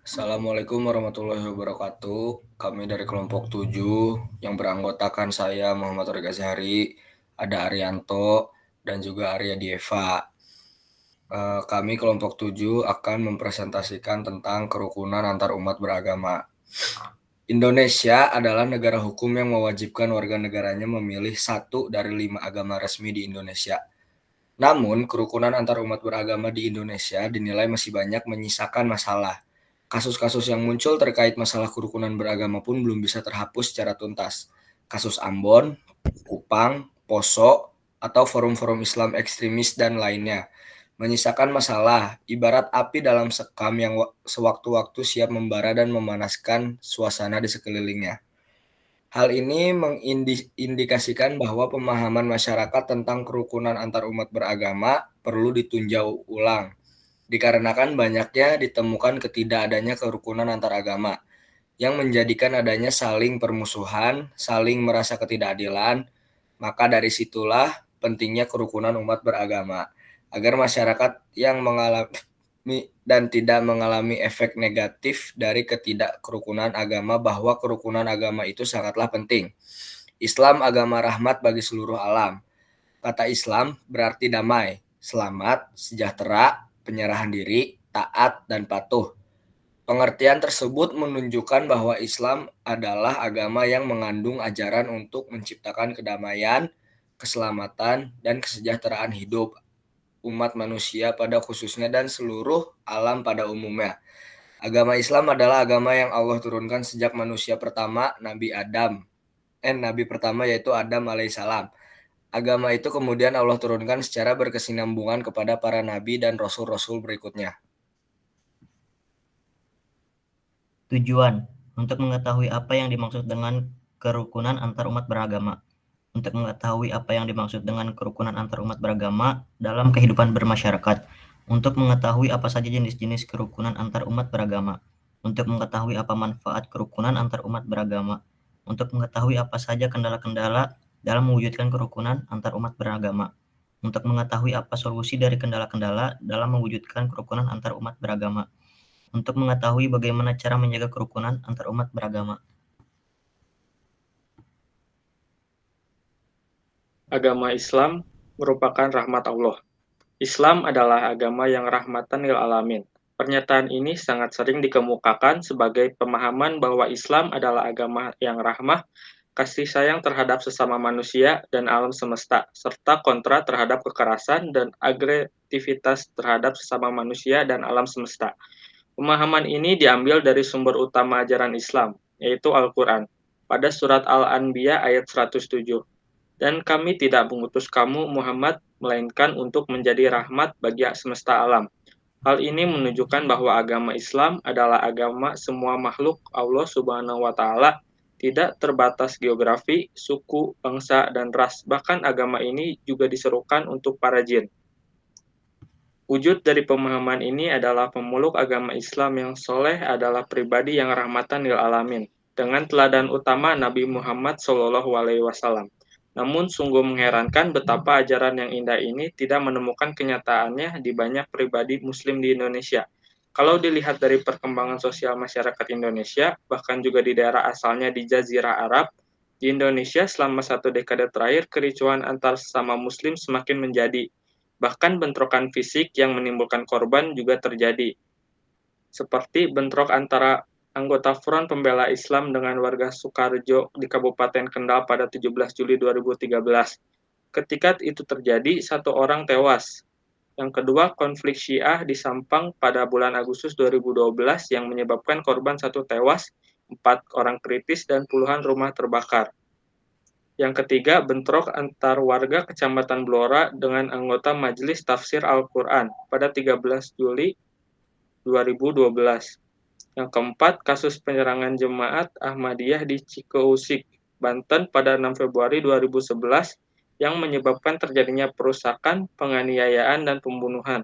Assalamualaikum warahmatullahi wabarakatuh. Kami dari kelompok 7 yang beranggotakan saya Muhammad Tariq Azhari, ada Arianto, dan juga Arya Dieva. Kami kelompok 7 akan mempresentasikan tentang kerukunan antar umat beragama. Indonesia adalah negara hukum yang mewajibkan warga negaranya memilih satu dari 5 agama resmi di Indonesia. Namun, kerukunan antar umat beragama di Indonesia dinilai masih banyak menyisakan masalah. Kasus-kasus yang muncul terkait masalah kerukunan beragama pun belum bisa terhapus secara tuntas. Kasus Ambon, Kupang, Poso, atau forum-forum Islam ekstremis dan lainnya menyisakan masalah, ibarat api dalam sekam yang sewaktu-waktu siap membara dan memanaskan suasana di sekelilingnya. Hal ini mengindikasikan bahwa pemahaman masyarakat tentang kerukunan antar umat beragama perlu ditinjau ulang, dikarenakan banyaknya ditemukan ketidakadanya kerukunan antar agama, yang menjadikan adanya saling permusuhan, saling merasa ketidakadilan. Maka dari situlah pentingnya kerukunan umat beragama, agar masyarakat yang mengalami dan tidak mengalami efek negatif dari ketidakkerukunan agama, bahwa kerukunan agama itu sangatlah penting. Islam agama rahmat bagi seluruh alam. Kata Islam berarti damai, selamat, sejahtera, penyerahan diri, taat, dan patuh. Pengertian tersebut menunjukkan bahwa Islam adalah agama yang mengandung ajaran untuk menciptakan kedamaian, keselamatan, dan kesejahteraan hidup umat manusia pada khususnya dan seluruh alam pada umumnya. Agama Islam adalah agama yang Allah turunkan sejak manusia pertama, Nabi pertama yaitu Adam alaihissalam. Agama itu kemudian Allah turunkan secara berkesinambungan kepada para nabi dan rasul-rasul berikutnya. Tujuan: untuk mengetahui apa yang dimaksud dengan kerukunan antar umat beragama. Untuk mengetahui apa yang dimaksud dengan kerukunan antar umat beragama dalam kehidupan bermasyarakat. Untuk mengetahui apa saja jenis-jenis kerukunan antar umat beragama. Untuk mengetahui apa manfaat kerukunan antar umat beragama. Untuk mengetahui apa saja kendala-kendala dalam mewujudkan kerukunan antar umat beragama. Untuk mengetahui apa solusi dari kendala-kendala dalam mewujudkan kerukunan antar umat beragama. Untuk mengetahui bagaimana cara menjaga kerukunan antar umat beragama. Agama Islam merupakan rahmat Allah. Islam adalah agama yang rahmatan lil alamin. Pernyataan ini sangat sering dikemukakan sebagai pemahaman bahwa Islam adalah agama yang rahmah, kasih sayang terhadap sesama manusia dan alam semesta, serta kontra terhadap kekerasan dan agresivitas terhadap sesama manusia dan alam semesta. Pemahaman ini diambil dari sumber utama ajaran Islam, yaitu Al-Quran, pada surat Al-Anbiya ayat 107. Dan kami tidak mengutus kamu, Muhammad, melainkan untuk menjadi rahmat bagi semesta alam. Hal ini menunjukkan bahwa agama Islam adalah agama semua makhluk Allah Subhanahu wa Ta'ala, tidak terbatas geografi, suku, bangsa, dan ras. Bahkan agama ini juga diserukan untuk para jin. Wujud dari pemahaman ini adalah pemeluk agama Islam yang soleh adalah pribadi yang rahmatan lil alamin, dengan teladan utama Nabi Muhammad SAW. Namun sungguh mengherankan betapa ajaran yang indah ini tidak menemukan kenyataannya di banyak pribadi Muslim di Indonesia. Kalau dilihat dari perkembangan sosial masyarakat Indonesia, bahkan juga di daerah asalnya di Jazirah Arab, di Indonesia selama 1 dekade terakhir, kericuhan antar sesama Muslim semakin menjadi. Bahkan bentrokan fisik yang menimbulkan korban juga terjadi, seperti bentrok antara anggota Front Pembela Islam dengan warga Sukarjo di Kabupaten Kendal pada 17 Juli 2013. Ketika itu terjadi, 1 orang tewas. Yang kedua, konflik Syiah di Sampang pada bulan Agustus 2012 yang menyebabkan korban 1 tewas, 4 orang kritis, dan puluhan rumah terbakar. Yang ketiga, bentrok antar warga Kecamatan Blora dengan anggota Majelis Tafsir Al-Quran pada 13 Juli 2012. Yang keempat, kasus penyerangan jemaat Ahmadiyah di Cikeusik, Banten pada 6 Februari 2011 yang menyebabkan terjadinya perusakan, penganiayaan, dan pembunuhan.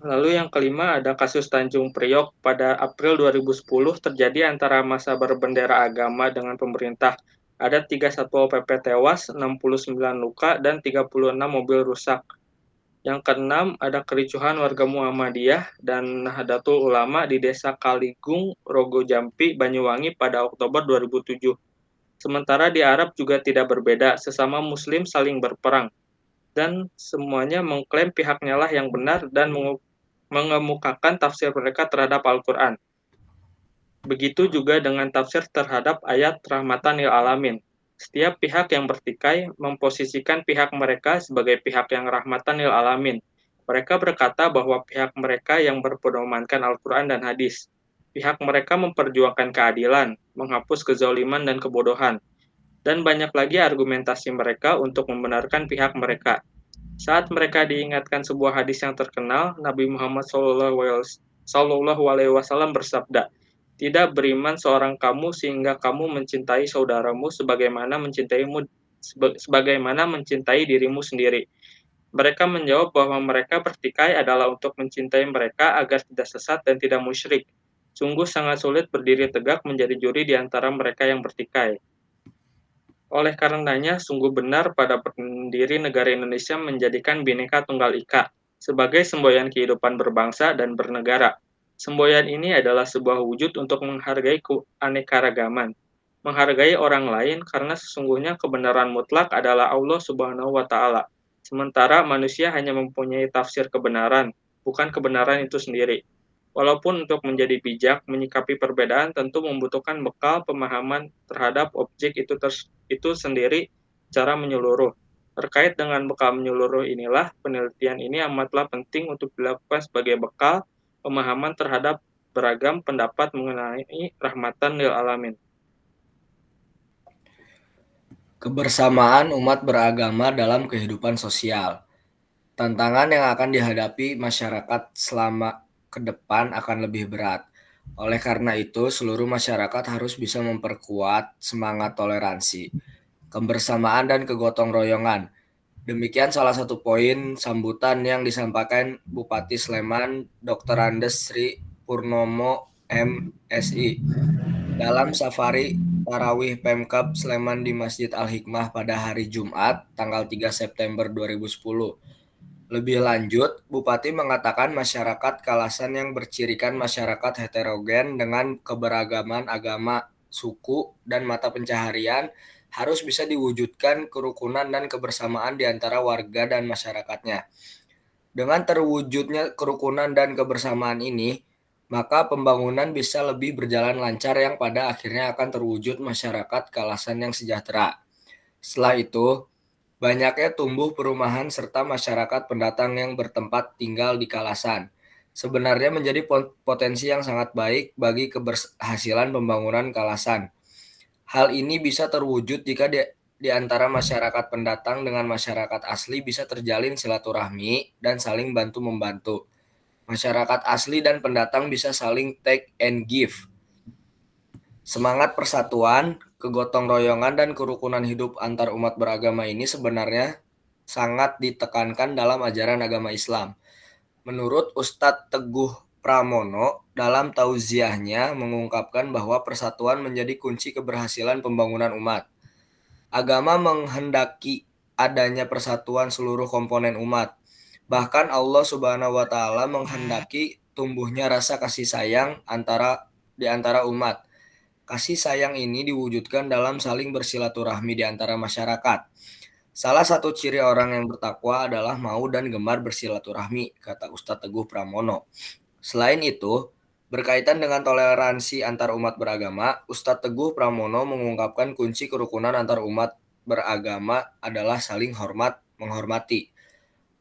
Lalu yang kelima ada kasus Tanjung Priok pada April 2010 terjadi antara massa berbendera agama dengan pemerintah. Ada 3 Satpol PP tewas, 69 luka, dan 36 mobil rusak. Yang keenam, ada kericuhan warga Muhammadiyah dan Nahdlatul Ulama di Desa Kaligung, Rogo Jampi, Banyuwangi pada Oktober 2007. Sementara di Arab juga tidak berbeda, sesama Muslim saling berperang, dan semuanya mengklaim pihaknya lah yang benar dan mengemukakan tafsir mereka terhadap Al-Quran. Begitu juga dengan tafsir terhadap ayat rahmatan lil alamin. Setiap pihak yang bertikai memposisikan pihak mereka sebagai pihak yang rahmatan lil alamin. Mereka berkata bahwa pihak mereka yang berpedomankan Al-Quran dan hadis. Pihak mereka memperjuangkan keadilan, menghapus kezaliman dan kebodohan, dan banyak lagi argumentasi mereka untuk membenarkan pihak mereka. Saat mereka diingatkan sebuah hadis yang terkenal, Nabi Muhammad SAW bersabda, "Tidak beriman seorang kamu sehingga kamu mencintai saudaramu sebagaimana mencintai dirimu sendiri." Mereka menjawab bahwa mereka bertikai adalah untuk mencintai mereka agar tidak sesat dan tidak musyrik. Sungguh sangat sulit berdiri tegak menjadi juri di antara mereka yang bertikai. Oleh karenanya, sungguh benar pada pendiri negara Indonesia menjadikan Bhinneka Tunggal Ika sebagai semboyan kehidupan berbangsa dan bernegara. Semboyan ini adalah sebuah wujud untuk menghargai keanekaragaman, menghargai orang lain karena sesungguhnya kebenaran mutlak adalah Allah Subhanahu wa Ta'ala. Sementara manusia hanya mempunyai tafsir kebenaran, bukan kebenaran itu sendiri. Walaupun untuk menjadi bijak menyikapi perbedaan tentu membutuhkan bekal pemahaman terhadap objek itu sendiri secara menyeluruh. Terkait dengan bekal menyeluruh inilah, penelitian ini amatlah penting untuk dilakukan sebagai bekal pemahaman terhadap beragam pendapat mengenai rahmatan lil alamin. Kebersamaan umat beragama dalam kehidupan sosial. Tantangan yang akan dihadapi masyarakat selama ke depan akan lebih berat. Oleh karena itu, seluruh masyarakat harus bisa memperkuat semangat toleransi, kebersamaan, dan kegotong royongan. Demikian salah satu poin sambutan yang disampaikan Bupati Sleman Dr. Andes Sri Purnomo MSI dalam safari Tarawih Pemkab Sleman di Masjid Al-Hikmah pada hari Jumat, tanggal 3 September 2010. Lebih lanjut, Bupati mengatakan masyarakat Kalasan yang bercirikan masyarakat heterogen dengan keberagaman agama, suku, dan mata pencaharian harus bisa diwujudkan kerukunan dan kebersamaan di antara warga dan masyarakatnya. Dengan terwujudnya kerukunan dan kebersamaan ini, maka pembangunan bisa lebih berjalan lancar yang pada akhirnya akan terwujud masyarakat Kalasan yang sejahtera. Setelah itu, banyaknya tumbuh perumahan serta masyarakat pendatang yang bertempat tinggal di Kalasan. Sebenarnya menjadi potensi yang sangat baik bagi keberhasilan pembangunan Kalasan. Hal ini bisa terwujud jika di antara masyarakat pendatang dengan masyarakat asli bisa terjalin silaturahmi dan saling bantu-membantu. Masyarakat asli dan pendatang bisa saling take and give. Semangat persatuan, kegotong royongan, dan kerukunan hidup antar umat beragama ini sebenarnya sangat ditekankan dalam ajaran agama Islam. Menurut Ustadz Teguh Pramono, dalam tauziahnya mengungkapkan bahwa persatuan menjadi kunci keberhasilan pembangunan umat. Agama menghendaki adanya persatuan seluruh komponen umat. Bahkan Allah Subhanahu wa Ta'ala menghendaki tumbuhnya rasa kasih sayang di antara umat. Kasih sayang ini diwujudkan dalam saling bersilaturahmi di antara masyarakat. Salah satu ciri orang yang bertakwa adalah mau dan gemar bersilaturahmi, kata Ustadz Teguh Pramono. Selain itu, berkaitan dengan toleransi antar umat beragama, Ustadz Teguh Pramono mengungkapkan kunci kerukunan antar umat beragama adalah saling menghormati.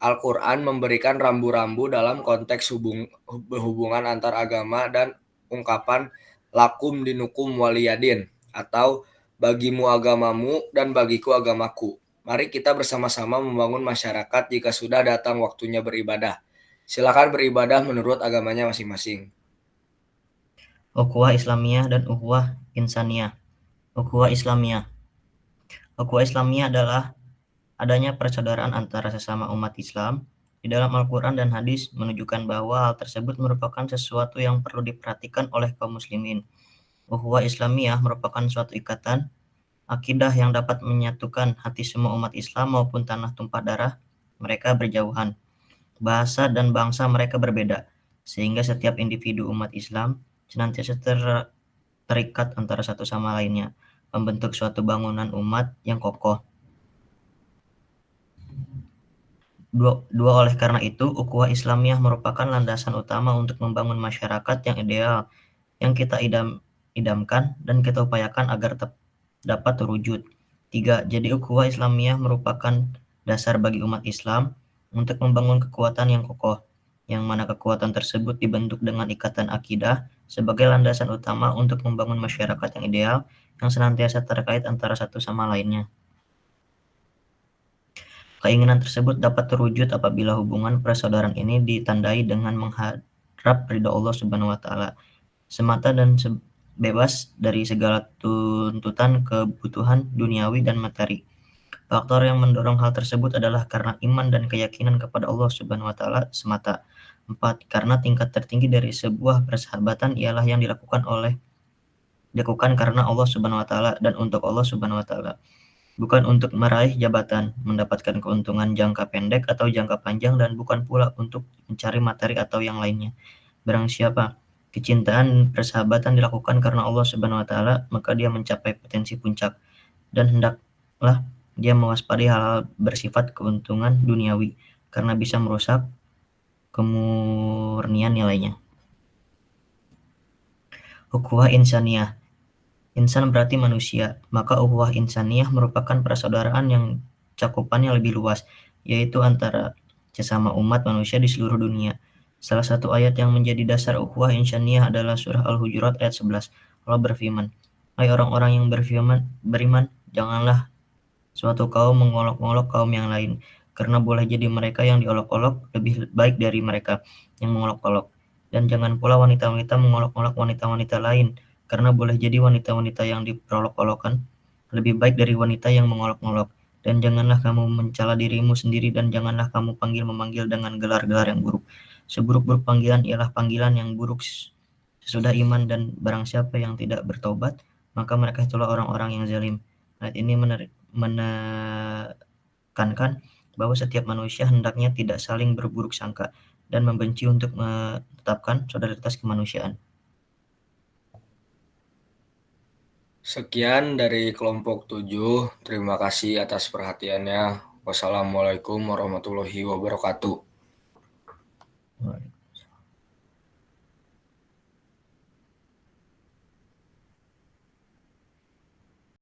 Al-Quran memberikan rambu-rambu dalam konteks hubungan antar agama dan ungkapan lakum dinukum waliyadin atau bagimu agamamu dan bagiku agamaku. Mari kita bersama-sama membangun masyarakat jika sudah datang waktunya beribadah. Silakan beribadah menurut agamanya masing-masing. Ukhuwah Islamiyah dan Ukhuwah Insaniyah. Ukhuwah Islamiyah. Ukhuwah Islamiyah adalah adanya persaudaraan antara sesama umat Islam. Di dalam Al-Quran dan hadis menunjukkan bahwa hal tersebut merupakan sesuatu yang perlu diperhatikan oleh kaum muslimin. Ukhuwah Islamiyah merupakan suatu ikatan akidah yang dapat menyatukan hati semua umat Islam maupun tanah tumpah darah mereka berjauhan. bahasa, dan bangsa mereka berbeda, sehingga setiap individu umat Islam senantiasa terikat antara satu sama lainnya, membentuk suatu bangunan umat yang kokoh. Oleh karena itu, ukhuwah Islamiyah merupakan landasan utama untuk membangun masyarakat yang ideal, yang kita idamkan dan kita upayakan agar dapat terwujud. 3. Jadi ukhuwah Islamiyah merupakan dasar bagi umat Islam untuk membangun kekuatan yang kokoh, yang mana kekuatan tersebut dibentuk dengan ikatan akidah sebagai landasan utama untuk membangun masyarakat yang ideal, yang senantiasa terkait antara satu sama lainnya. Keinginan tersebut dapat terwujud apabila hubungan persaudaraan ini ditandai dengan mengharap ridha Allah Subhanahu wa Ta'ala semata dan bebas dari segala tuntutan kebutuhan duniawi dan materi. Faktor yang mendorong hal tersebut adalah karena iman dan keyakinan kepada Allah Subhanahu wa Ta'ala semata. 4. Karena tingkat tertinggi dari sebuah persahabatan ialah yang dilakukan karena Allah Subhanahu wa Ta'ala dan untuk Allah Subhanahu wa Ta'ala, bukan untuk meraih jabatan, mendapatkan keuntungan jangka pendek atau jangka panjang, dan bukan pula untuk mencari materi atau yang lainnya. Barang siapa kecintaan persahabatan dilakukan karena Allah Subhanahu wa Ta'ala, maka dia mencapai potensi puncak, dan hendaklah dia mewaspadai hal-hal bersifat keuntungan duniawi karena bisa merusak kemurnian nilainya. Ukhuwah Insaniyah. Insan berarti manusia, maka ukhuwah insaniyah merupakan persaudaraan yang cakupannya lebih luas, yaitu antara sesama umat manusia di seluruh dunia. Salah satu ayat yang menjadi dasar ukhuwah insaniyah adalah surah Al-Hujurat ayat 11. Allah berfirman, "Hai orang-orang yang beriman, janganlah suatu kaum mengolok-olok kaum yang lain, karena boleh jadi mereka yang diolok-olok lebih baik dari mereka yang mengolok-olok. Dan jangan pula wanita-wanita mengolok-olok wanita-wanita lain, karena boleh jadi wanita-wanita yang diperolok-olokkan lebih baik dari wanita yang mengolok-olok. Dan janganlah kamu mencela dirimu sendiri, dan janganlah kamu memanggil dengan gelar-gelar yang buruk. Seburuk-buruk panggilan ialah panggilan yang buruk sesudah iman, dan barang siapa yang tidak bertobat, maka mereka itulah orang-orang yang zalim." Ayat ini menekankan bahwa setiap manusia hendaknya tidak saling berburuk sangka dan membenci untuk menetapkan solidaritas kemanusiaan. Sekian dari kelompok 7. Terima kasih atas perhatiannya. Wassalamualaikum warahmatullahi wabarakatuh.